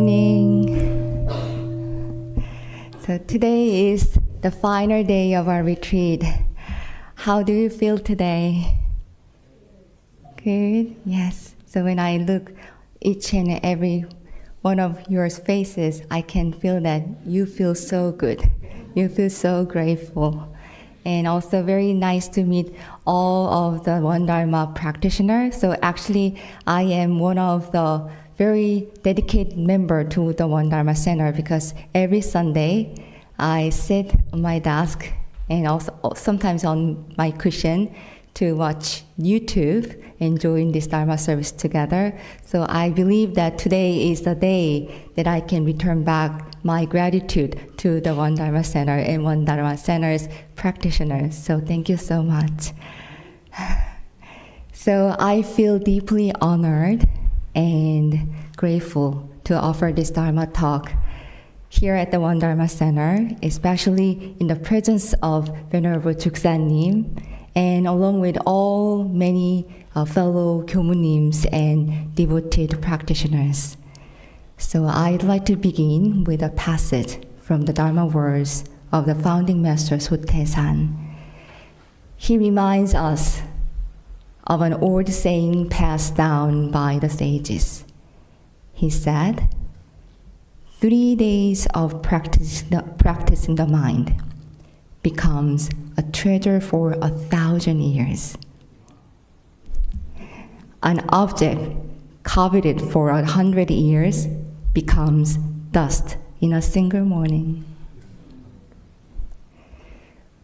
morning. So today is the final day of our retreat. How do you feel today? Good? Yes. So when I look each and every one of your faces, I can feel that you feel so good. You feel so grateful. And also very nice to meet all of the One Dharma practitioners. So actually, I am one of the very dedicated member to the One Dharma Center because every Sunday I sit on my desk and also sometimes on my cushion to watch YouTube and join this Dharma service together. So I believe that today is the day that I can return back my gratitude to the One Dharma Center and One Dharma Center's practitioners. So thank you so much. So I feel deeply honored and grateful to offer this Dharma talk here at the One Dharma Center, especially in the presence of Venerable Juksanim, and along with all many fellow 교무nims and devoted practitioners. So I'd like to begin with a passage from the Dharma words of the founding master Sotaesan. He reminds us of an old saying passed down by the sages. He said, 3 days of practicing the mind becomes a treasure for 1,000 years. An object coveted for 100 years becomes dust in a single morning.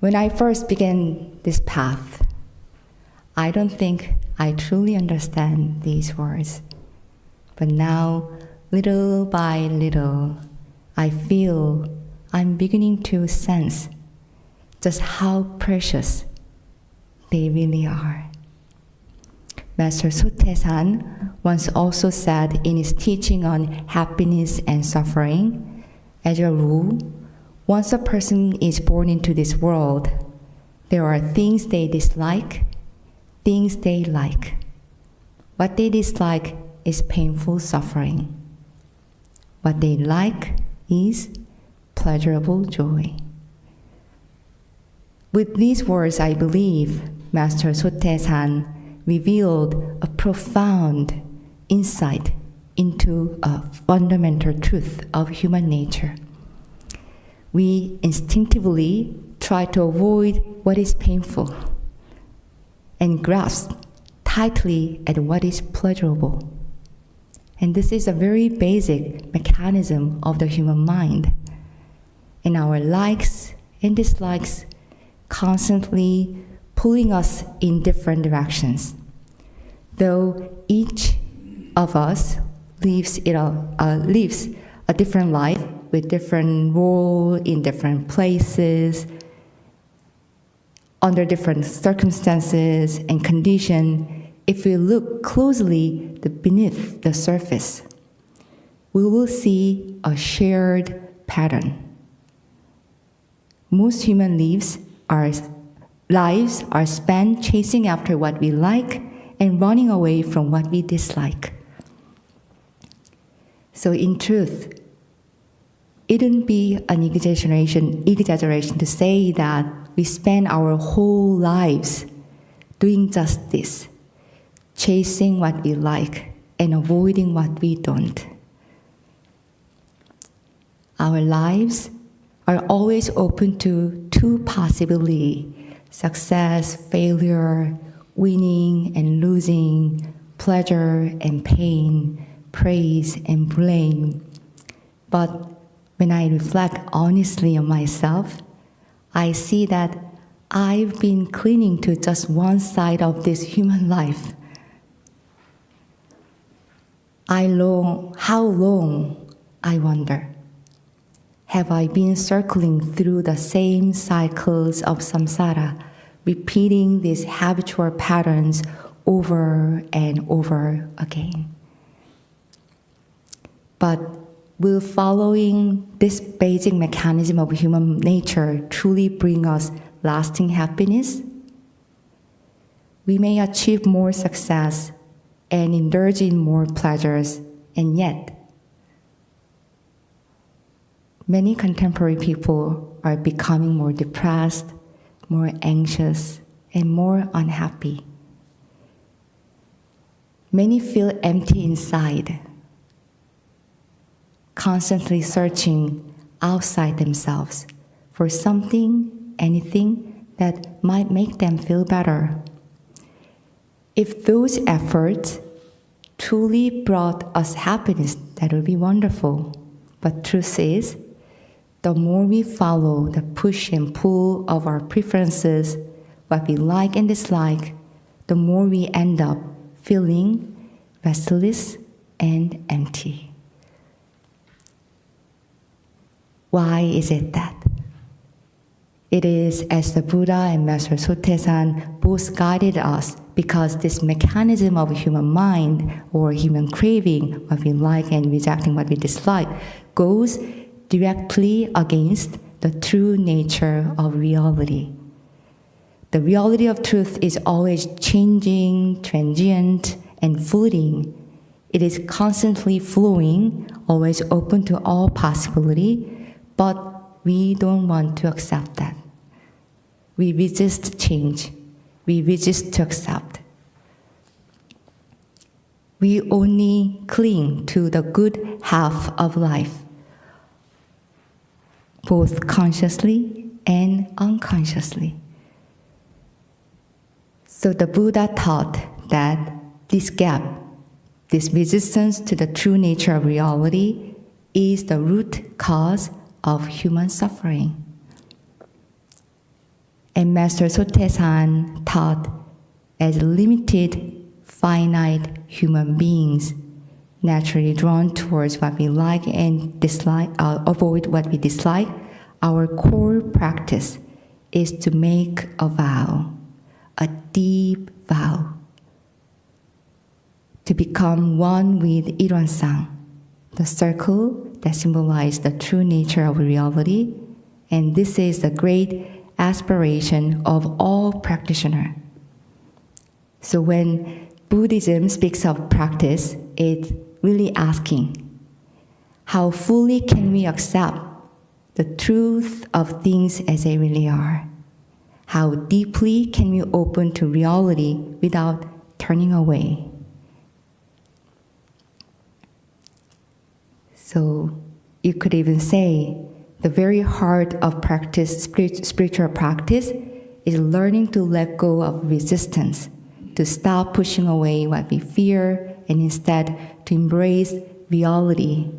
When I first began this path, I don't think I truly understand these words. But now, little by little, I feel I'm beginning to sense just how precious they really are. Master Sotaesan once also said in his teaching on happiness and suffering, as a rule, once a person is born into this world, there are things they dislike, things they like. What they dislike is painful suffering. What they like is pleasurable joy. With these words, I believe Master Sotaesan revealed a profound insight into a fundamental truth of human nature. We instinctively try to avoid what is painful and grasp tightly at what is pleasurable. And this is a very basic mechanism of the human mind. And our likes and dislikes constantly pulling us in different directions. Though each of us lives a different life with different role in different places, under different circumstances and conditions, if we look closely beneath the surface, we will see a shared pattern. Most human lives are spent chasing after what we like and running away from what we dislike. So in truth, it wouldn't be an exaggeration to say that we spend our whole lives doing just this, chasing what we like and avoiding what we don't. Our lives are always open to two possibilities: success, failure, winning and losing, pleasure and pain, praise and blame. But when I reflect honestly on myself, I see that I've been clinging to just one side of this human life. How long, I wonder, have I been circling through the same cycles of samsara, repeating these habitual patterns over and over again? But will following this basic mechanism of human nature truly bring us lasting happiness? We may achieve more success and indulge in more pleasures, and yet Many contemporary people are becoming more depressed, more anxious, and more unhappy. Many feel empty inside, constantly searching outside themselves for something, anything that might make them feel better. If those efforts truly brought us happiness, that would be wonderful. But truth is, the more we follow the push and pull of our preferences, what we like and dislike, the more we end up feeling restless and empty. Why is it that? It is as the Buddha and Master Sotaesan both guided us, because this mechanism of human mind or human craving, what we like and rejecting what we dislike, goes directly against the true nature of reality. The reality of truth is always changing, transient, and fleeting. It is constantly flowing, always open to all possibility, but we don't want to accept that. We resist change. We resist to accept. We only cling to the good half of life, both consciously and unconsciously. So the Buddha taught that this gap, this resistance to the true nature of reality, is the root cause of human suffering. And Master Sotaesan taught, as limited, finite human beings, naturally drawn towards what we like and dislike, avoid what we dislike, our core practice is to make a vow, a deep vow, to become one with Ilwansang, the circle that symbolizes the true nature of reality, and this is the great aspiration of all practitioners. So when Buddhism speaks of practice, it's really asking, how fully can we accept the truth of things as they really are? How deeply can we open to reality without turning away? So you could even say the very heart of practice, spiritual practice, is learning to let go of resistance, to stop pushing away what we fear, and instead to embrace reality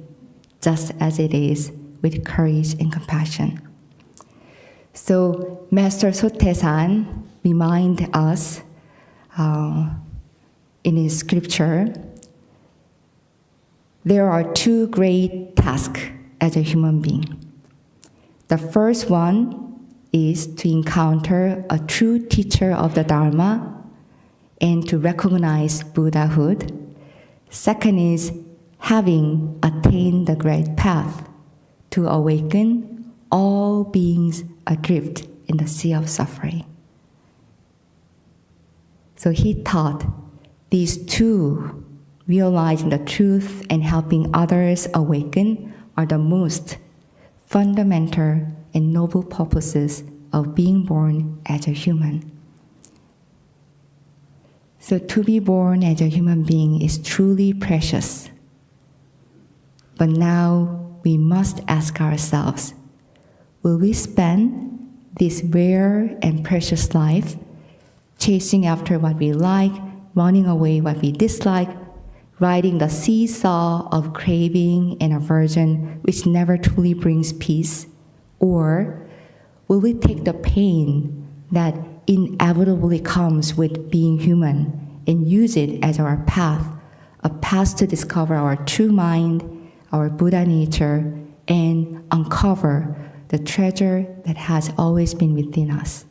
just as it is, with courage and compassion. So Master Sotaesan reminds us in his scripture, there are two great tasks as a human being. The first one is to encounter a true teacher of the Dharma and to recognize Buddhahood. Second is having attained the great path, to awaken all beings adrift in the sea of suffering. So he taught these two, realizing the truth and helping others awaken, are the most fundamental and noble purposes of being born as a human. So to be born as a human being is truly precious. But now we must ask ourselves, will we spend this rare and precious life chasing after what we like, running away what we dislike, riding the seesaw of craving and aversion which never truly brings peace? Or will we take the pain that inevitably comes with being human and use it as our path, a path to discover our true mind, our Buddha nature, and uncover the treasure that has always been within us?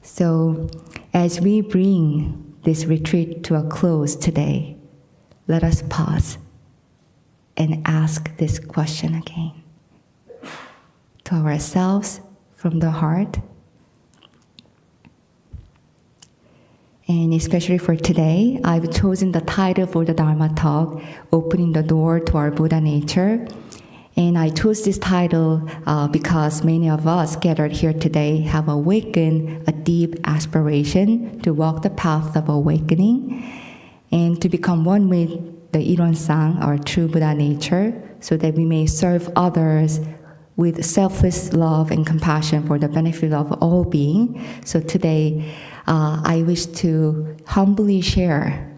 So as we bring this retreat to a close today, let us pause and ask this question again to ourselves from the heart. And especially for today, I've chosen the title for the Dharma talk, Opening the Door to Our Buddha Nature. And I chose this title because many of us gathered here today have awakened a deep aspiration to walk the path of awakening and to become one with the Ilonsang, our true Buddha nature, so that we may serve others with selfless love and compassion for the benefit of all beings. So today, I wish to humbly share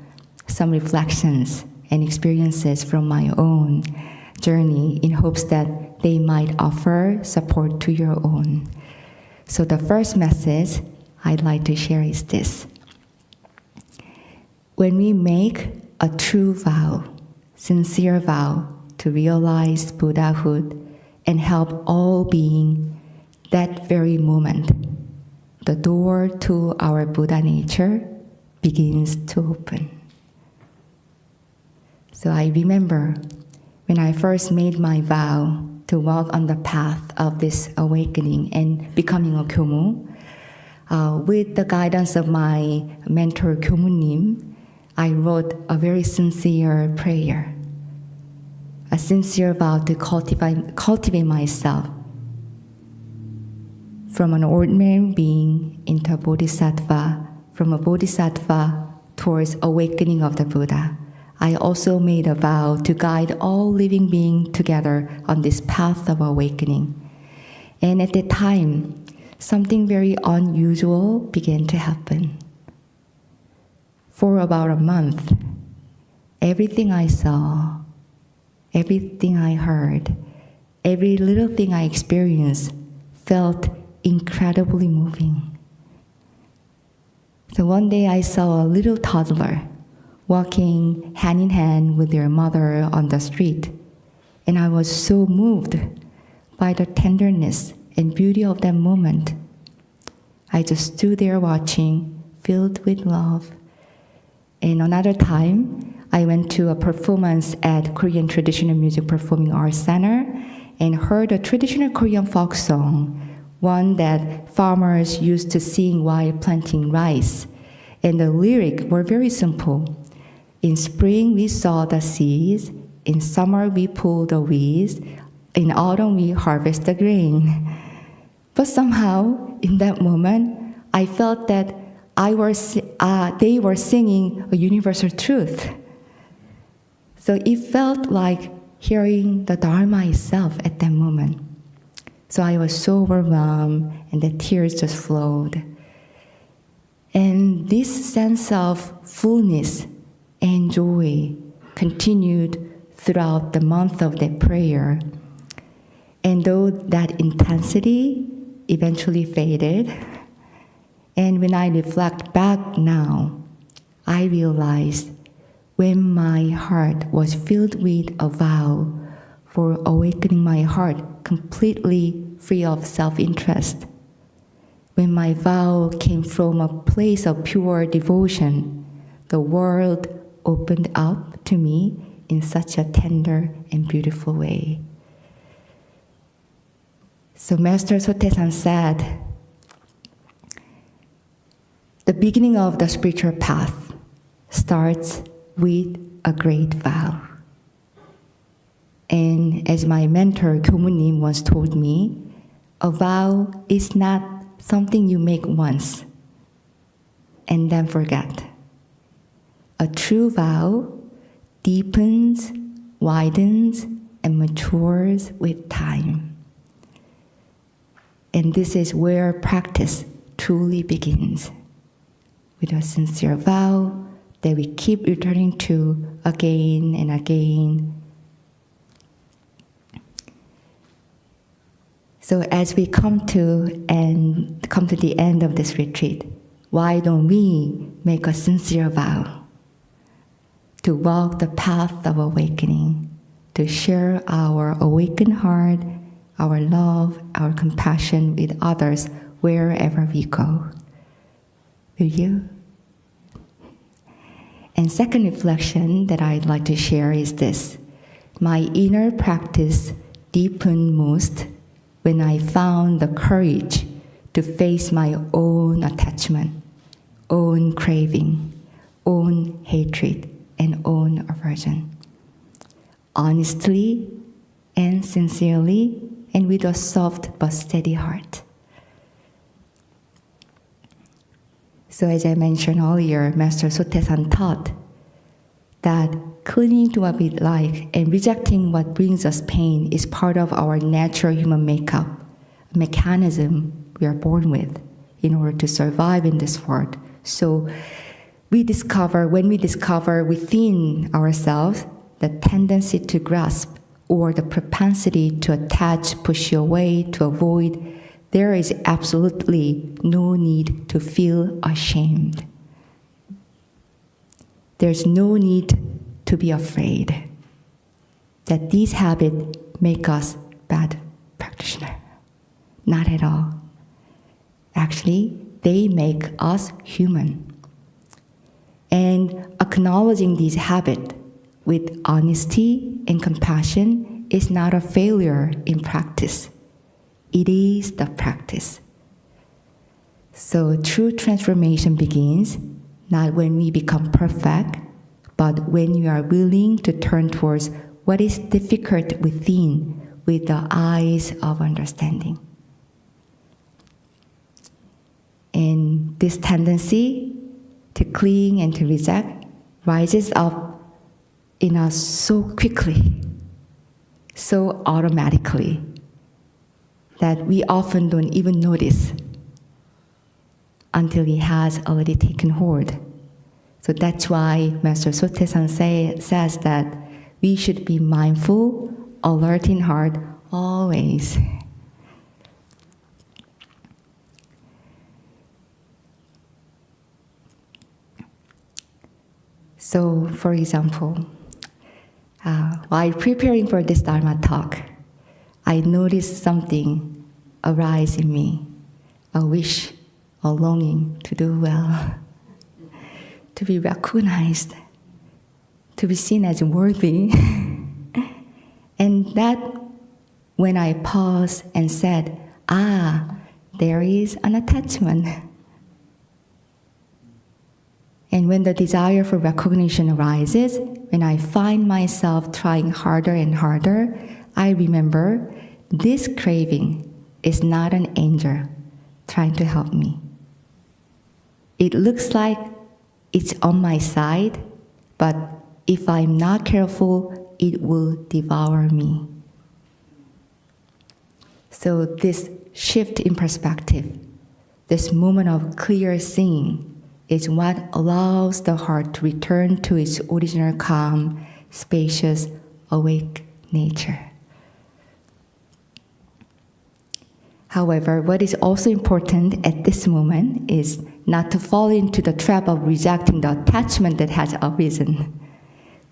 some reflections and experiences from my own journey in hopes that they might offer support to your own. So the first message I'd like to share is this. When we make a true vow, sincere vow to realize Buddhahood and help all beings, that very moment, the door to our Buddha nature begins to open. So I remember when I first made my vow to walk on the path of this awakening and becoming a Kyomu, with the guidance of my mentor Kyomunim, I wrote a very sincere prayer, a sincere vow to cultivate myself from an ordinary being into a bodhisattva, from a bodhisattva towards awakening of the Buddha. I also made a vow to guide all living beings together on this path of awakening. And at that time, something very unusual began to happen. For about a month, everything I saw, everything I heard, every little thing I experienced felt incredibly moving. So one day I saw a little toddler walking hand in hand with their mother on the street. And I was so moved by the tenderness and beauty of that moment. I just stood there watching, filled with love. And another time, I went to a performance at Korean Traditional Music Performing Arts Center and heard a traditional Korean folk song, one that farmers used to sing while planting rice. And the lyrics were very simple. In spring, we sow the seeds. In summer, we pull the weeds. In autumn, we harvest the grain. But somehow, in that moment, I felt that they were singing a universal truth. So it felt like hearing the Dharma itself at that moment. So I was so overwhelmed, and the tears just flowed. And this sense of fullness and joy continued throughout the month of that prayer. And though that intensity eventually faded, and when I reflect back now, I realized when my heart was filled with a vow for awakening my heart completely free of self-interest, when my vow came from a place of pure devotion, the world opened up to me in such a tender and beautiful way. So Master Sotaesan said, the beginning of the spiritual path starts with a great vow. And as my mentor Kyomunim once told me, a vow is not something you make once and then forget. A true vow deepens, widens, and matures with time. And this is where practice truly begins, with a sincere vow that we keep returning to again and again. So as we come to the end of this retreat, why don't we make a sincere vow to walk the path of awakening, to share our awakened heart, our love, our compassion with others wherever we go. Will you? And second reflection that I'd like to share is this. My inner practice deepened most when I found the courage to face my own attachment, own craving, own hatred, and own aversion. Honestly and sincerely and with a soft but steady heart. So as I mentioned earlier, Master Sotaesan taught that clinging to what we like and rejecting what brings us pain is part of our natural human makeup, a mechanism we are born with in order to survive in this world. So when we discover within ourselves the tendency to grasp or the propensity to attach, push away, to avoid, there is absolutely no need to feel ashamed. There's no need to be afraid that these habits make us bad practitioners. Not at all. Actually, they make us human. And acknowledging these habits with honesty and compassion is not a failure in practice. It is the practice. So true transformation begins not when we become perfect, but when you are willing to turn towards what is difficult within with the eyes of understanding. And this tendency to cling and to reject rises up in us so quickly, so automatically, that we often don't even notice until it has already taken hold. So that's why Master Sotaesan says that we should be mindful, alert in heart, always. So, for example, while preparing for this Dharma talk, I noticed something arise in me, a wish, a longing to do well, to be recognized, to be seen as worthy. And that when I paused and said, there is an attachment. And when the desire for recognition arises, when I find myself trying harder and harder, I remember this craving is not an angel trying to help me. It looks like it's on my side, but if I'm not careful, it will devour me. So this shift in perspective, this moment of clear seeing, is what allows the heart to return to its original calm, spacious, awake nature. However, what is also important at this moment is not to fall into the trap of rejecting the attachment that has arisen,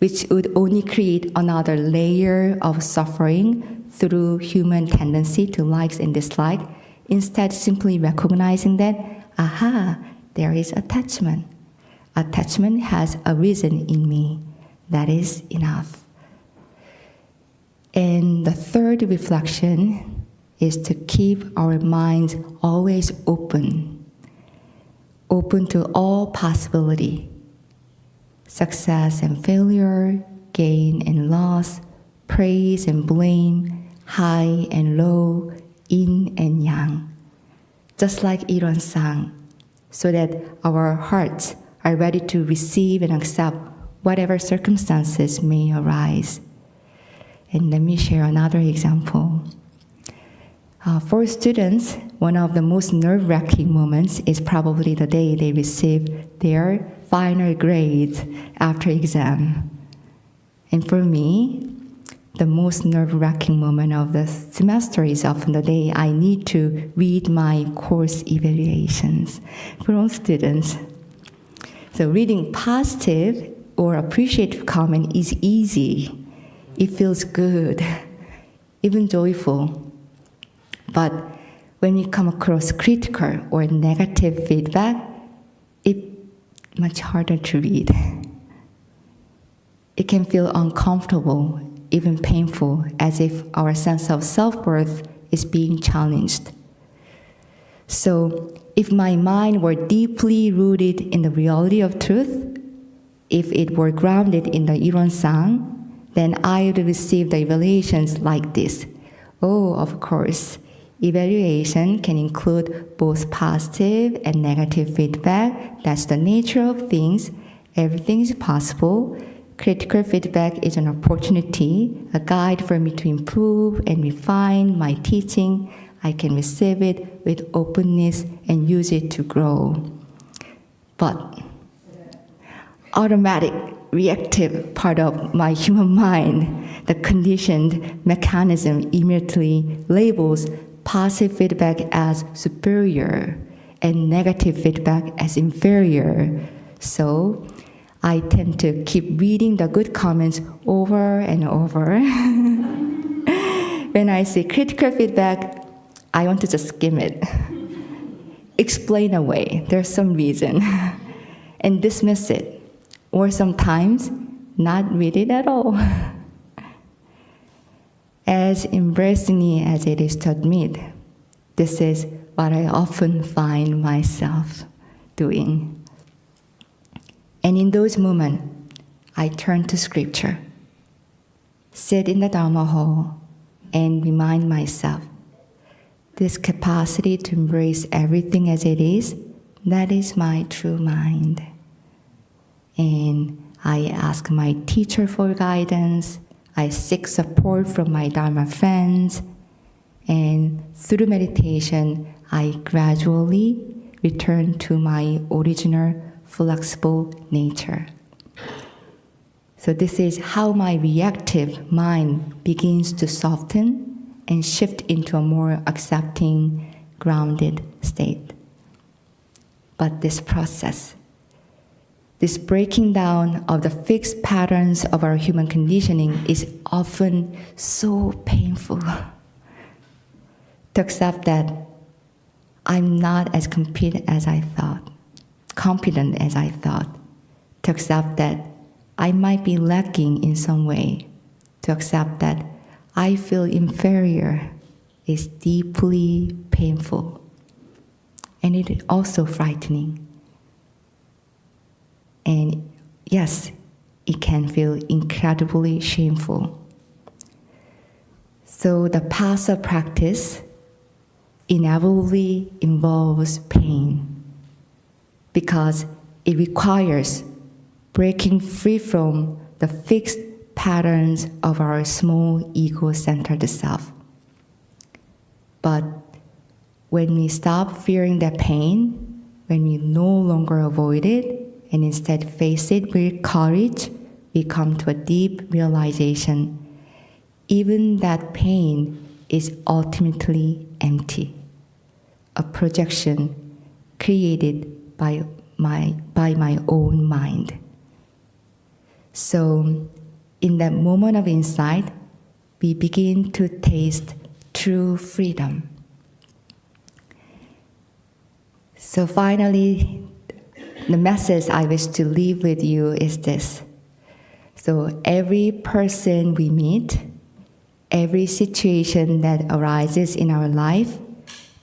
which would only create another layer of suffering through human tendency to likes and dislikes. Instead, simply recognizing that, there is attachment. Attachment has arisen in me. That is enough. And the third reflection is to keep our minds always open to all possibility, success and failure, gain and loss, praise and blame, high and low, yin and yang. Just like Iron sang, so that our hearts are ready to receive and accept whatever circumstances may arise. And let me share another example. For students, one of the most nerve-wracking moments is probably the day they receive their final grades after exam. And for me, the most nerve-wracking moment of the semester is often the day I need to read my course evaluations for all students. So reading positive or appreciative comment is easy. It feels good, even joyful. But when we come across critical or negative feedback, it's much harder to read. It can feel uncomfortable, even painful, as if our sense of self-worth is being challenged. So, if my mind were deeply rooted in the reality of truth, if it were grounded in the Iron Sang, then I would receive the evaluations like this. Oh, of course, evaluation can include both positive and negative feedback. That's the nature of things. Everything is possible. Critical feedback is an opportunity, a guide for me to improve and refine my teaching. I can receive it with openness and use it to grow. But automatic, reactive part of my human mind, the conditioned mechanism immediately labels positive feedback as superior and negative feedback as inferior. So I tend to keep reading the good comments over and over. When I see critical feedback, I want to just skim it. Explain away, there's some reason, and dismiss it, or sometimes not read it at all. As embarrassing as it is to admit, this is what I often find myself doing. And in those moments, I turn to scripture, sit in the Dharma hall, and remind myself, this capacity to embrace everything as it is, that is my true mind. And I ask my teacher for guidance, I seek support from my Dharma friends, and through meditation, I gradually return to my original flexible nature. So this is how my reactive mind begins to soften and shift into a more accepting, grounded state. But this process, this breaking down of the fixed patterns of our human conditioning is often so painful. To accept that I'm not as competent as I thought, to accept that I might be lacking in some way, to accept that I feel inferior is deeply painful, and it is also frightening. And yes, it can feel incredibly shameful. So the path of practice inevitably involves pain because it requires breaking free from the fixed patterns of our small ego-centered self. But when we stop fearing that pain, when we no longer avoid it and instead face it with courage, we come to a deep realization, even that pain is ultimately empty, a projection created by my own mind. So in that moment of insight, we begin to taste true freedom. So finally, the message I wish to leave with you is this. So every person we meet, every situation that arises in our life,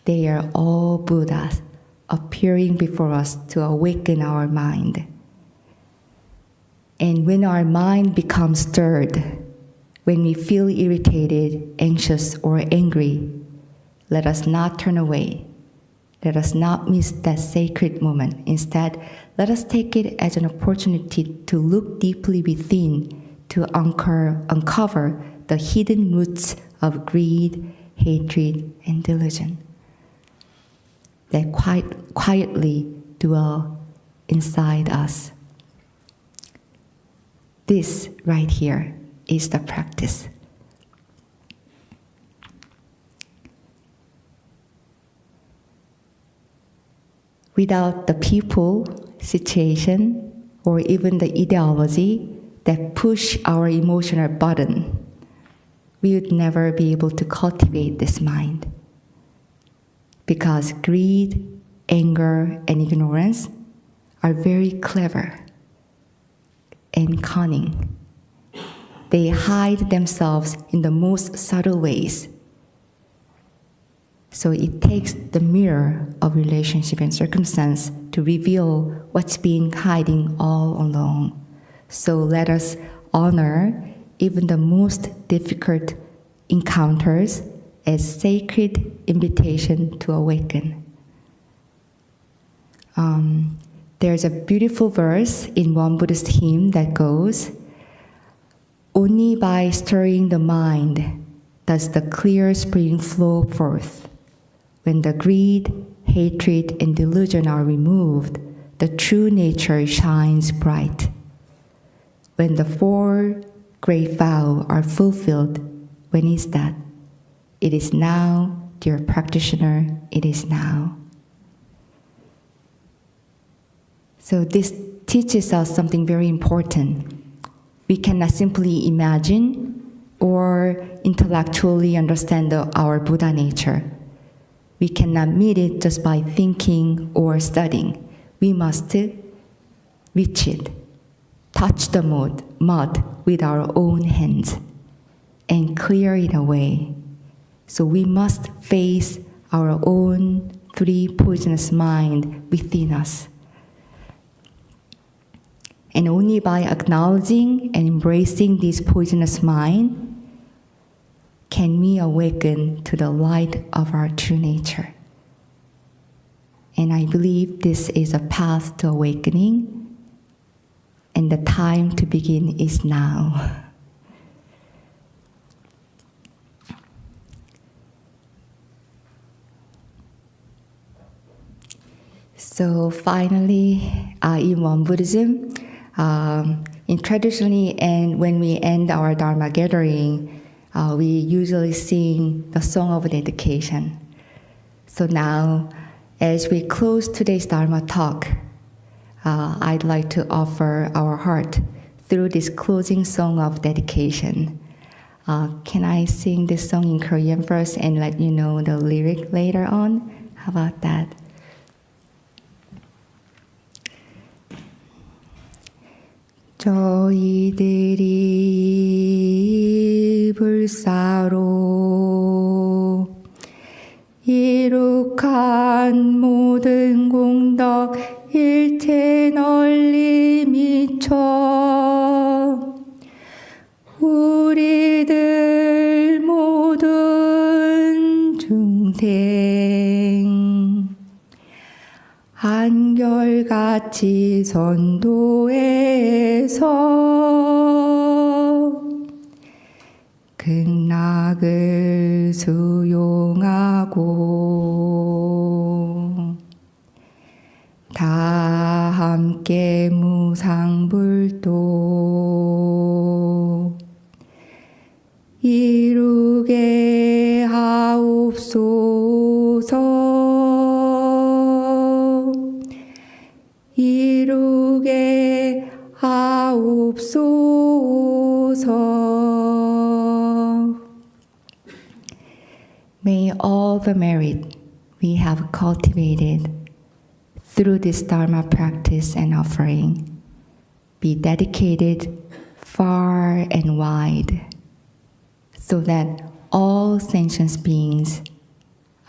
they are all Buddhas appearing before us to awaken our mind. And when our mind becomes stirred, when we feel irritated, anxious, or angry, let us not turn away. Let us not miss that sacred moment. Instead, let us take it as an opportunity to look deeply within, to uncover the hidden roots of greed, hatred, and delusion that quietly dwell inside us. This right here is the practice. Without the people, situation, or even the ideology that push our emotional button, we would never be able to cultivate this mind. Because greed, anger, and ignorance are very clever and cunning. They hide themselves in the most subtle ways. So it takes the mirror of relationship and circumstance to reveal what's been hiding all along. So let us honor even the most difficult encounters as sacred invitation to awaken. There's a beautiful verse in one Buddhist hymn that goes, "Only by stirring the mind does the clear spring flow forth. When the greed, hatred, and delusion are removed, the true nature shines bright. When the four great vows are fulfilled, when is that? It is now, dear practitioner, it is now." So this teaches us something very important. We cannot simply imagine or intellectually understand our Buddha nature. We cannot meet it just by thinking or studying. We must reach it, touch the mud with our own hands, and clear it away. So we must face our own three poisonous minds within us. And only by acknowledging and embracing this poisonous mind can we awaken to the light of our true nature. And I believe this is a path to awakening, and the time to begin is now. So finally, in Won Buddhism, traditionally, and when we end our Dharma gathering, we usually sing the song of dedication. So now, as we close today's Dharma talk, I'd like to offer our heart through this closing song of dedication. Can I sing this song in Korean first and let you know the lyric later on? How about that? 저희들이 불사로 이룩한 모든 공덕 일체 널리 미쳐 우리들 모든 중생 한결같이 선도해서 극락을 수용하고 다 함께 무상불도 이루게 하옵소서. 이루게 하옵소서. May all the merit we have cultivated through this Dharma practice and offering be dedicated far and wide, so that all sentient beings,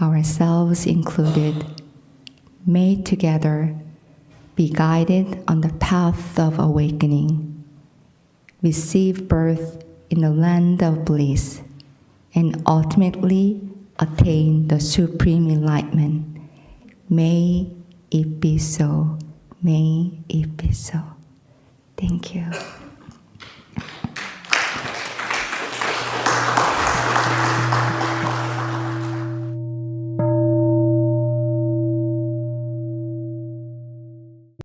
ourselves included, may together be guided on the path of awakening, receive birth in the land of bliss, and ultimately attain the supreme enlightenment. May it be so. May it be so. Thank you.